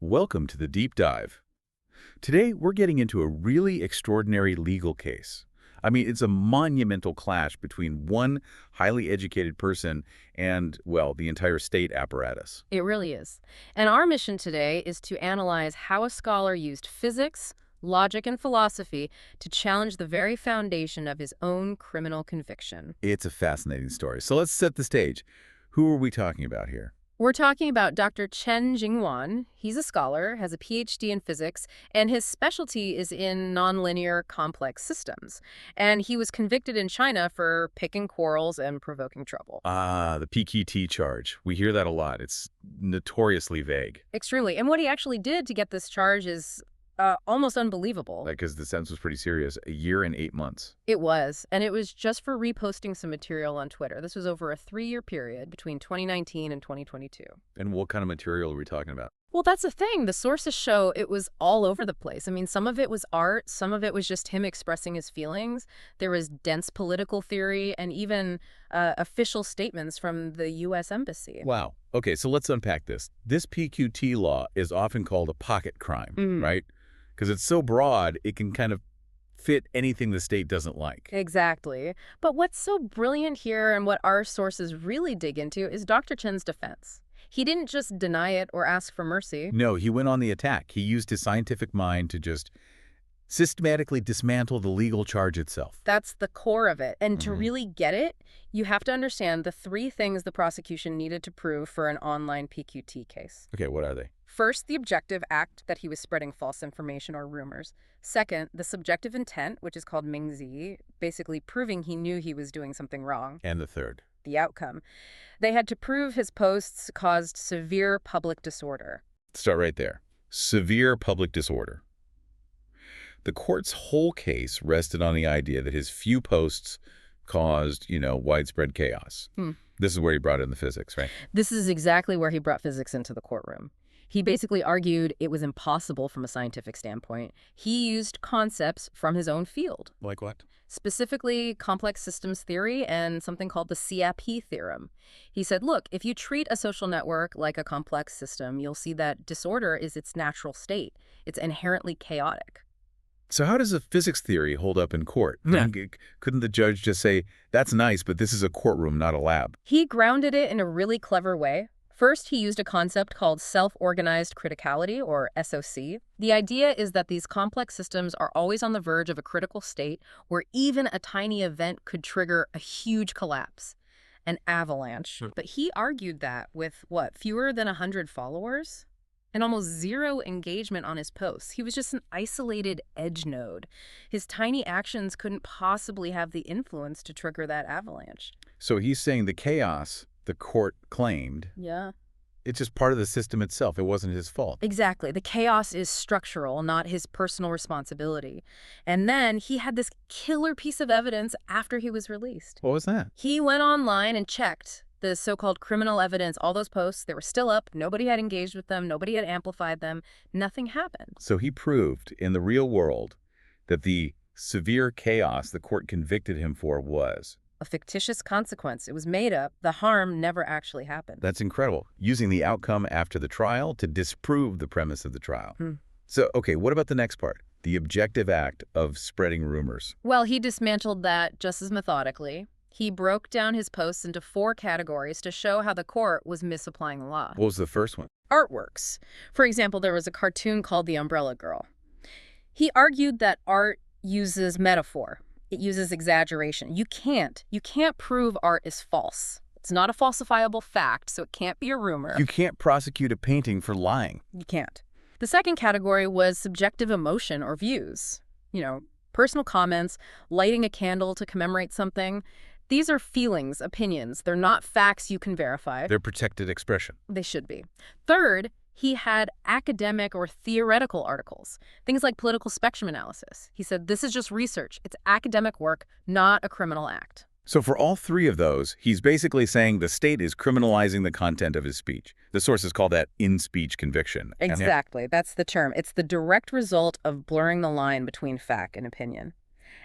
Welcome to the Deep Dive. Today, we're getting into a really extraordinary legal case. I mean, it's a monumental clash between one highly educated person and, well, the entire state apparatus. It really is. And our mission today is to analyze how a scholar used physics, logic, and philosophy to challenge the very foundation of his own criminal conviction. It's a fascinating story. So let's set the stage. Who are we talking about here? We're talking about Dr. Chen Jingwan. He's a scholar, has a PhD in physics, and his specialty is in nonlinear complex systems. And he was convicted in China for picking quarrels and provoking trouble. Ah, the PQT charge. We hear that a lot. It's notoriously vague. Extremely. And what he actually did to get this charge is almost unbelievable. Because the sentence was pretty serious. 1 year and 8 months. It was, and it was just for reposting some material on Twitter. This was over a 3-year period between 2019 and 2022. And what kind of material are we talking about? Well, that's the thing. The sources show it was all over the place. I mean, some of it was art, some of it was just him expressing his feelings. There was dense political theory and even official statements from the U.S. Embassy. Wow. Okay, so let's unpack this. This PQT law is often called a pocket crime, right? Because it's so broad, it can kind of fit anything the state doesn't like. Exactly. But what's so brilliant here and what our sources really dig into is Dr. Chen's defense. He didn't just deny it or ask for mercy. No, he went on the attack. He used his scientific mind to just systematically dismantle the legal charge itself. That's the core of it. And to really get it, you have to understand the 3 things the prosecution needed to prove for an online PQT case. Okay, what are they? First, the objective act that he was spreading false information or rumors. Second, the subjective intent, which is called Mingzi, basically proving he knew he was doing something wrong. And the third? The outcome. They had to prove his posts caused severe public disorder. Start right there. Severe public disorder. The court's whole case rested on the idea that his few posts caused, widespread chaos. This is where he brought in the physics, right? This is exactly where he brought physics into the courtroom. He basically argued it was impossible from a scientific standpoint. He used concepts from his own field. Like what? Specifically, complex systems theory and something called the CAP theorem. He said, look, if you treat a social network like a complex system, you'll see that disorder is its natural state. It's inherently chaotic. So how does a physics theory hold up in court? Couldn't the judge just say, that's nice, but this is a courtroom, not a lab? He grounded it in a really clever way. First, he used a concept called self-organized criticality, or SOC. The idea is that these complex systems are always on the verge of a critical state where even a tiny event could trigger a huge collapse, an avalanche. But he argued that with, fewer than 100 followers? And almost zero engagement on his posts. He was just an isolated edge node. His tiny actions couldn't possibly have the influence to trigger that avalanche. So he's saying the chaos the court claimed, it's just part of the system itself. It wasn't his fault. Exactly. The chaos is structural, not his personal responsibility. And then he had this killer piece of evidence after he was released. What was that? He went online and checked the so-called criminal evidence, all those posts. They were still up. Nobody had engaged with them. Nobody had amplified them. Nothing happened. So he proved in the real world that the severe chaos the court convicted him for was a fictitious consequence. It was made up. The harm never actually happened. That's incredible. Using the outcome after the trial to disprove the premise of the trial. So, okay, what about the next part? The objective act of spreading rumors. Well, he dismantled that just as methodically. He broke down his posts into 4 categories to show how the court was misapplying the law. What was the first one? Artworks. For example, there was a cartoon called The Umbrella Girl. He argued that art uses metaphor. It uses exaggeration. You can't prove art is false. It's not a falsifiable fact, so it can't be a rumor. You can't prosecute a painting for lying. You can't. The second category was subjective emotion or views. Personal comments, lighting a candle to commemorate something. These are feelings, opinions. They're not facts you can verify. They're protected expression. They should be. Third, he had academic or theoretical articles, things like political spectrum analysis. He said, this is just research. It's academic work, not a criminal act. So for all 3 of those, he's basically saying the state is criminalizing the content of his speech. The sources call that in-speech conviction. Exactly. That's the term. It's the direct result of blurring the line between fact and opinion.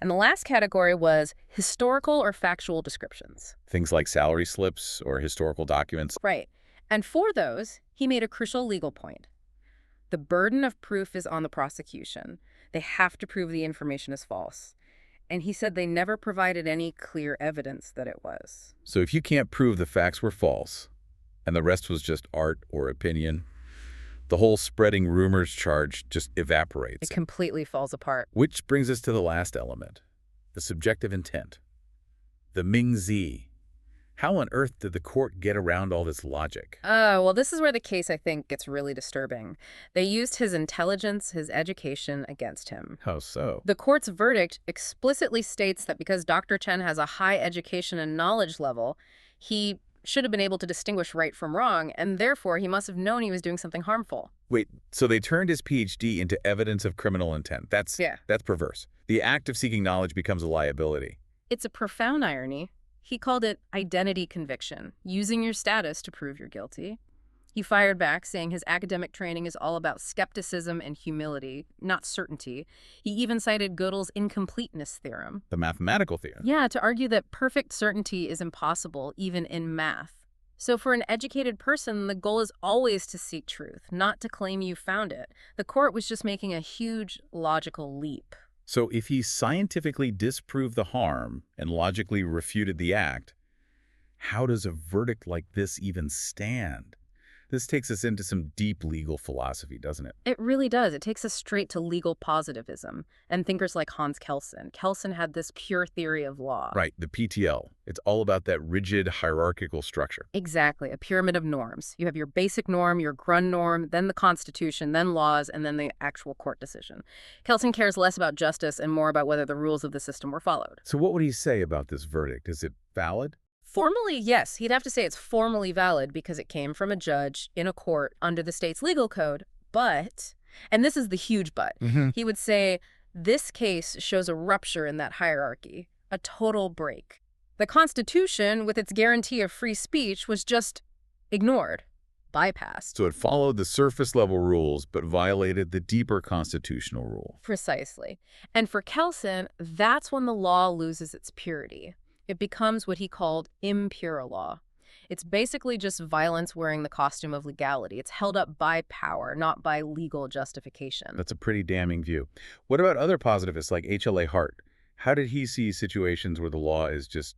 And the last category was historical or factual descriptions. Things like salary slips or historical documents. Right. And for those, he made a crucial legal point. The burden of proof is on the prosecution. They have to prove the information is false. And he said they never provided any clear evidence that it was. So if you can't prove the facts were false, and the rest was just art or opinion, the whole spreading rumors charge just evaporates. It completely falls apart. Which brings us to the last element, the subjective intent. The Ming-Z. How on earth did the court get around all this logic? Well, this is where the case, I think, gets really disturbing. They used his intelligence, his education against him. How so? The court's verdict explicitly states that because Dr. Chen has a high education and knowledge level, he should have been able to distinguish right from wrong, and therefore he must have known he was doing something harmful. Wait, so they turned his PhD into evidence of criminal intent. That's perverse. The act of seeking knowledge becomes a liability. It's a profound irony. He called it identity conviction, using your status to prove you're guilty. He fired back, saying his academic training is all about skepticism and humility, not certainty. He even cited Gödel's incompleteness theorem. The mathematical theorem. Yeah, to argue that perfect certainty is impossible, even in math. So for an educated person, the goal is always to seek truth, not to claim you found it. The court was just making a huge logical leap. So if he scientifically disproved the harm and logically refuted the act, how does a verdict like this even stand? This takes us into some deep legal philosophy, doesn't it? It really does. It takes us straight to legal positivism and thinkers like Hans Kelsen. Kelsen had this pure theory of law. Right, the PTL. It's all about that rigid hierarchical structure. Exactly, a pyramid of norms. You have your basic norm, your Grund norm, then the Constitution, then laws, and then the actual court decision. Kelsen cares less about justice and more about whether the rules of the system were followed. So what would he say about this verdict? Is it valid? Formally, yes. He'd have to say it's formally valid because it came from a judge in a court under the state's legal code. But, and this is the huge but, he would say this case shows a rupture in that hierarchy, a total break. The Constitution, with its guarantee of free speech, was just ignored, bypassed. So it followed the surface-level rules but violated the deeper constitutional rule. Precisely. And for Kelsen, that's when the law loses its purity. It becomes what he called impure law. It's basically just violence wearing the costume of legality. It's held up by power, not by legal justification. That's a pretty damning view. What about other positivists like H.L.A. Hart? How did he see situations where the law is just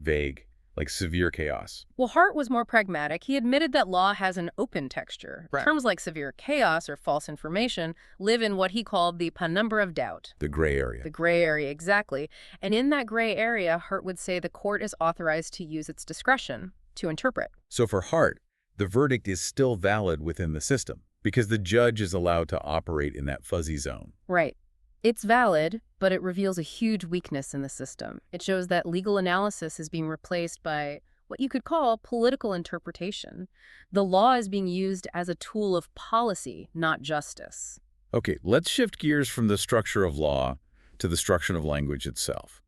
vague, like severe chaos? Well, Hart was more pragmatic. He admitted that law has an open texture. Right. Terms like severe chaos or false information live in what he called the penumbra of doubt. The gray area. The gray area, exactly. And in that gray area, Hart would say the court is authorized to use its discretion to interpret. So for Hart, the verdict is still valid within the system because the judge is allowed to operate in that fuzzy zone. Right. It's valid, but it reveals a huge weakness in the system. It shows that legal analysis is being replaced by what you could call political interpretation. The law is being used as a tool of policy, not justice. Okay, let's shift gears from the structure of law to the structure of language itself.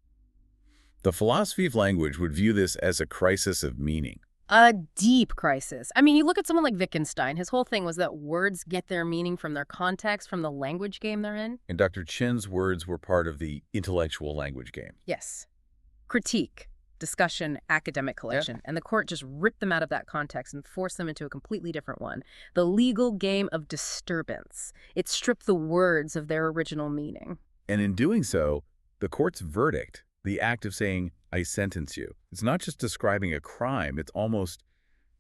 The philosophy of language would view this as a crisis of meaning. A deep crisis. I mean, you look at someone like Wittgenstein. His whole thing was that words get their meaning from their context, from the language game they're in. And Dr. Chen's words were part of the intellectual language game. Yes. Critique, discussion, academic collection. Yeah. And the court just ripped them out of that context and forced them into a completely different one. The legal game of disturbance. It stripped the words of their original meaning. And in doing so, the court's verdict, the act of saying, I sentence you, it's not just describing a crime, it's almost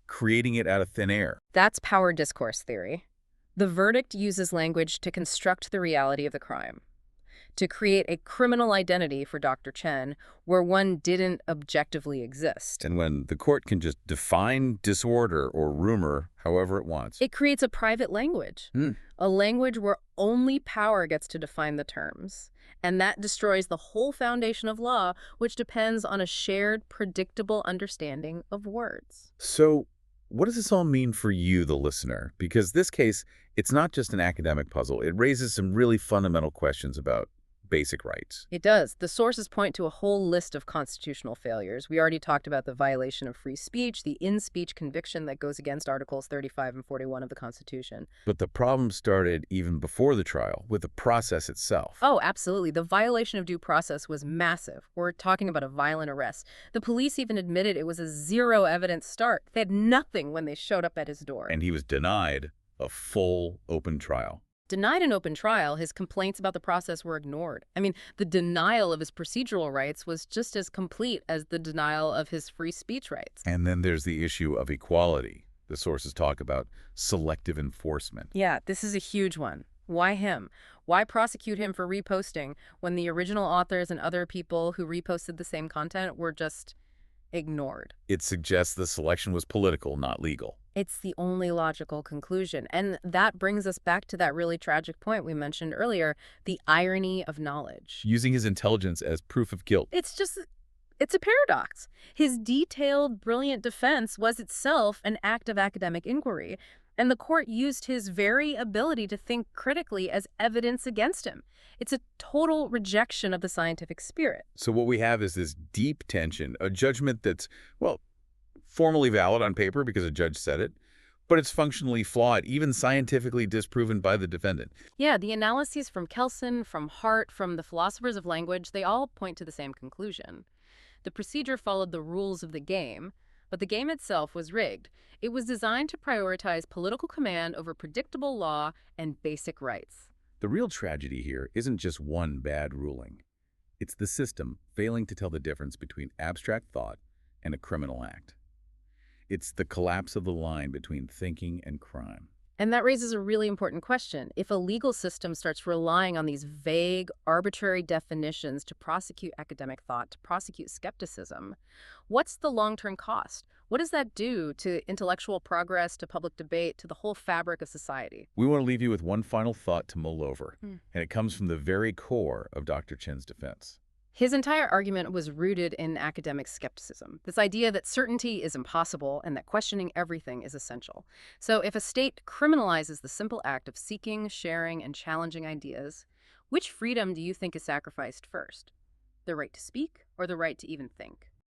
creating it out of thin air. That's power discourse theory. The verdict uses language to construct the reality of the crime, to create a criminal identity for Dr. Chen where one didn't objectively exist. And when the court can just define disorder or rumor however it wants. It creates a private language, a language where only power gets to define the terms. And that destroys the whole foundation of law, which depends on a shared, predictable understanding of words. So what does this all mean for you, the listener? Because this case, it's not just an academic puzzle. It raises some really fundamental questions about basic rights. It does. The sources point to a whole list of constitutional failures. We already talked about the violation of free speech, the in-speech conviction that goes against Articles 35 and 41 of the Constitution. But the problem started even before the trial, with the process itself. Oh, absolutely. The violation of due process was massive. We're talking about a violent arrest. The police even admitted it was a zero-evidence start. They had nothing when they showed up at his door. And he was denied a full open trial. Denied an open trial, his complaints about the process were ignored. I mean, the denial of his procedural rights was just as complete as the denial of his free speech rights. And then there's the issue of equality. The sources talk about selective enforcement. Yeah, this is a huge one. Why him? Why prosecute him for reposting when the original authors and other people who reposted the same content were just ignored? It suggests the selection was political, not legal. It's the only logical conclusion. And that brings us back to that really tragic point we mentioned earlier, the irony of knowledge. Using his intelligence as proof of guilt. It's a paradox. His detailed, brilliant defense was itself an act of academic inquiry, and the court used his very ability to think critically as evidence against him. It's a total rejection of the scientific spirit. So what we have is this deep tension, a judgment that's, well, formally valid on paper because a judge said it, but it's functionally flawed, even scientifically disproven by the defendant. Yeah, the analyses from Kelsen, from Hart, from the philosophers of language, they all point to the same conclusion. The procedure followed the rules of the game, but the game itself was rigged. It was designed to prioritize political command over predictable law and basic rights. The real tragedy here isn't just one bad ruling. It's the system failing to tell the difference between abstract thought and a criminal act. It's the collapse of the line between thinking and crime. And that raises a really important question. If a legal system starts relying on these vague, arbitrary definitions to prosecute academic thought, to prosecute skepticism, what's the long-term cost? What does that do to intellectual progress, to public debate, to the whole fabric of society? We want to leave you with one final thought to mull over, and it comes from the very core of Dr. Chen's defense. His entire argument was rooted in academic skepticism, this idea that certainty is impossible and that questioning everything is essential. So if a state criminalizes the simple act of seeking, sharing, and challenging ideas, which freedom do you think is sacrificed first? The right to speak or the right to even think?